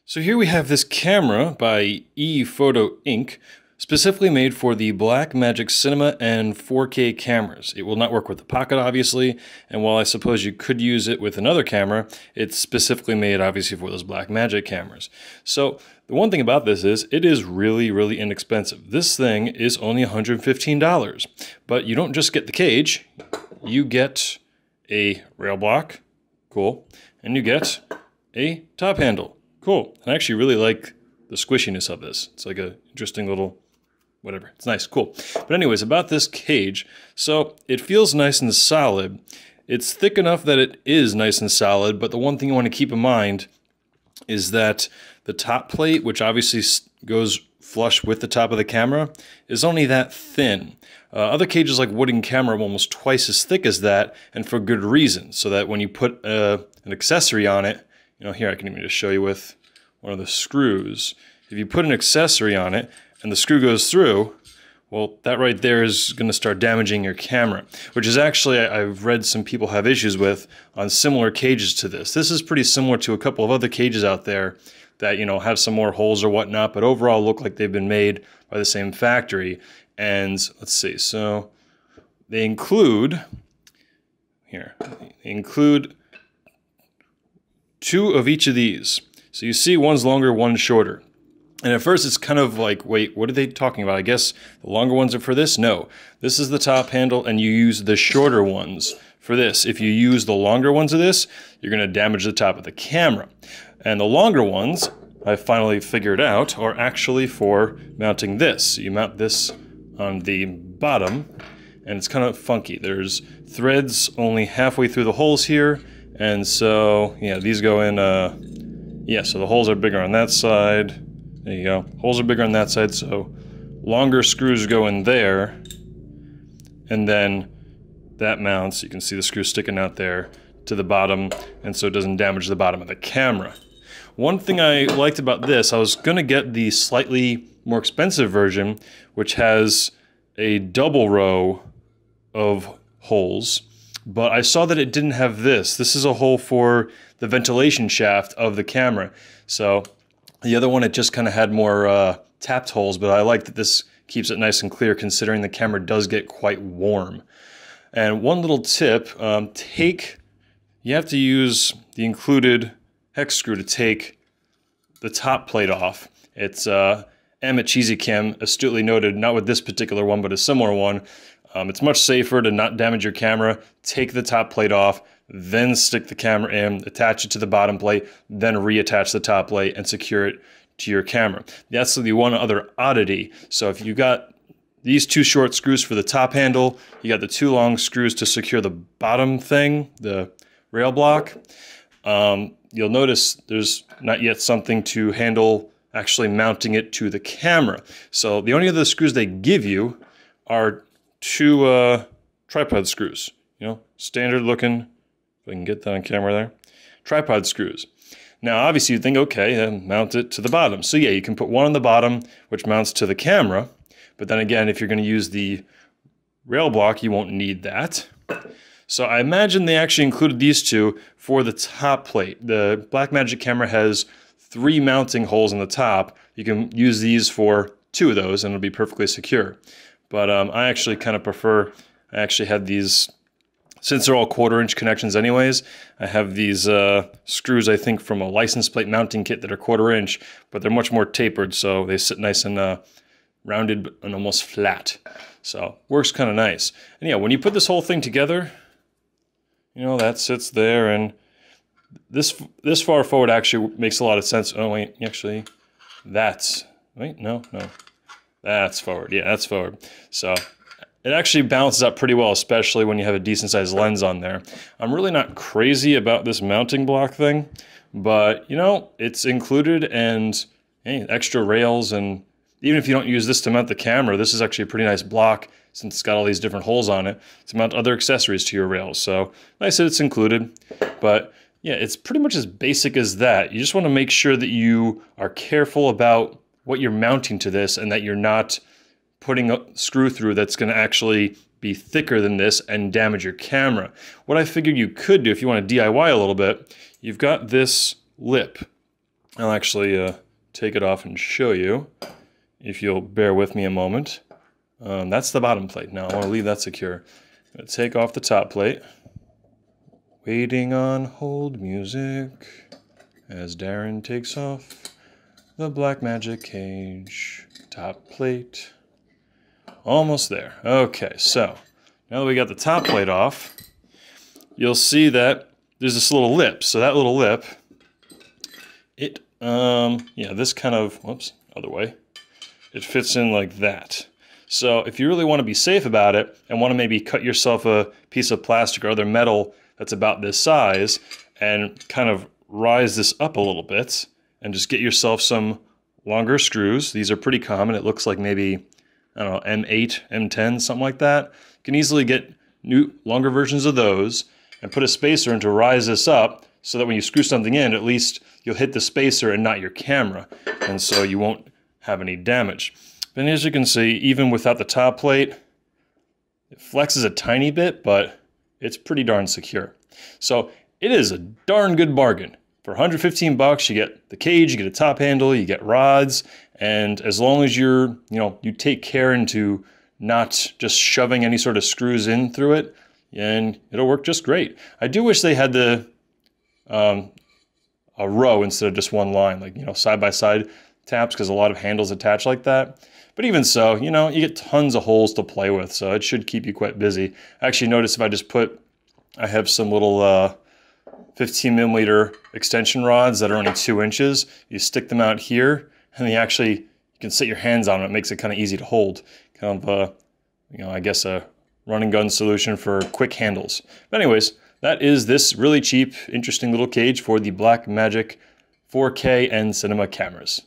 So here we have this camera by ePhoto Inc., specifically made for the Blackmagic Cinema and 4K cameras. It will not work with the Pocket, obviously, and while I suppose you could use it with another camera, it's specifically made, obviously, for those Blackmagic cameras. So the one thing about this is it is really, really inexpensive. This thing is only $115, but you don't just get the cage, you get a rail block, cool, and you get a top handle. Cool. I actually really like the squishiness of this. It's like a interesting little whatever. It's nice. Cool. But anyways, about this cage. So it feels nice and solid. It's thick enough that it is nice and solid, but the one thing you want to keep in mind is that the top plate, which obviously goes flush with the top of the camera, is only that thin. Other cages like wooden camera are almost twice as thick as that, and for good reason, so that when you put an accessory on it, you know, here I can even just show you with one of the screws. If you put an accessory on it and the screw goes through, well, that right there is going to start damaging your camera, which is actually, I've read some people have issues with on similar cages to this. This is pretty similar to a couple of other cages out there that, you know, have some more holes or whatnot, but overall look like they've been made by the same factory. And let's see, so they include, two of each of these. So you see one's longer, one's shorter. And at first it's kind of like, wait, what are they talking about? I guess the longer ones are for this? No. This is the top handle and you use the shorter ones for this. If you use the longer ones of this, you're going to damage the top of the camera. And the longer ones, I finally figured out, are actually for mounting this. So you mount this on the bottom and it's kind of funky. There's threads only halfway through the holes here. And so, yeah, these go in, so the holes are bigger on that side. There you go. Holes are bigger on that side, so longer screws go in there. And then that mounts, you can see the screw sticking out there to the bottom, and so it doesn't damage the bottom of the camera. One thing I liked about this, I was going to get the slightly more expensive version, which has a double row of holes. But I saw that it didn't have this. This is a hole for the ventilation shaft of the camera. So the other one, it just kind of had more tapped holes, but I like that this keeps it nice and clear considering the camera does get quite warm. And one little tip, you have to use the included hex screw to take the top plate off. It's Em at Cheesy Kim astutely noted, not with this particular one, but a similar one. It's much safer to not damage your camera, take the top plate off, then stick the camera in, attach it to the bottom plate, then reattach the top plate and secure it to your camera. That's the one other oddity. So if you got these two short screws for the top handle, you got the two long screws to secure the bottom thing, the rail block, you'll notice there's not yet something to handle actually mounting it to the camera. So the only other screws they give you are two tripod screws, you know, standard looking, if I can get that on camera there, tripod screws. Now obviously you'd think, okay, then mount it to the bottom. So yeah, you can put one on the bottom which mounts to the camera, but then again, if you're going to use the rail block, you won't need that. So I imagine they actually included these two for the top plate. The Blackmagic camera has 3 mounting holes in the top. You can use these for 2 of those and it'll be perfectly secure. But I actually kind of prefer, I actually had these, since they're all 1/4-inch connections anyways, I have these screws, I think, from a license plate mounting kit that are 1/4-inch, but they're much more tapered, so they sit nice and rounded and almost flat. So, works kind of nice. And yeah, when you put this whole thing together, you know, that sits there, and this far forward actually makes a lot of sense. Oh wait, actually, that's, wait, no. That's forward. Yeah, that's forward. So it actually balances out pretty well, especially when you have a decent sized lens on there. I'm really not crazy about this mounting block thing, but you know, it's included, and hey, extra rails, and even if you don't use this to mount the camera, this is actually a pretty nice block since it's got all these different holes on it to mount other accessories to your rails. So nice that it's included, but yeah, it's pretty much as basic as that. You just want to make sure that you are careful about what you're mounting to this and that you're not putting a screw through that's going to actually be thicker than this and damage your camera. What I figured you could do if you want to DIY a little bit, you've got this lip I'll actually take it off and show you, if you'll bear with me a moment. That's the bottom plate. Now I want to leave that secure. I'm going to take off the top plate. Waiting on hold music as Darren takes off the Blackmagic cage. Top plate. Almost there. Okay, so now that we got the top plate off, you'll see that there's this little lip. So that little lip, yeah, this kind of, whoops, other way. It fits in like that. So if you really want to be safe about it and want to maybe cut yourself a piece of plastic or other metal that's about this size and kind of rise this up a little bit and just get yourself some longer screws. These are pretty common. It looks like maybe, I don't know, M8, M10, something like that. You can easily get new, longer versions of those and put a spacer in to rise this up so that when you screw something in, at least you'll hit the spacer and not your camera. And so you won't have any damage. And as you can see, even without the top plate, it flexes a tiny bit, but it's pretty darn secure. So it is a darn good bargain. For 115 bucks, you get the cage, you get a top handle, you get rods, and as long as you take care into not just shoving any sort of screws in through it, and it'll work just great. I do wish they had the a row instead of just one line, like, side by side taps, because a lot of handles attach like that. But even so, you get tons of holes to play with, so it should keep you quite busy. I actually noticed if I just I have some little 15 millimeter extension rods that are only 2 inches. You stick them out here, and you can set your hands on them. It makes it kind of easy to hold. Kind of, I guess a run and gun solution for quick handles. But anyways, that is this really cheap, interesting little cage for the Blackmagic 4K and cinema cameras.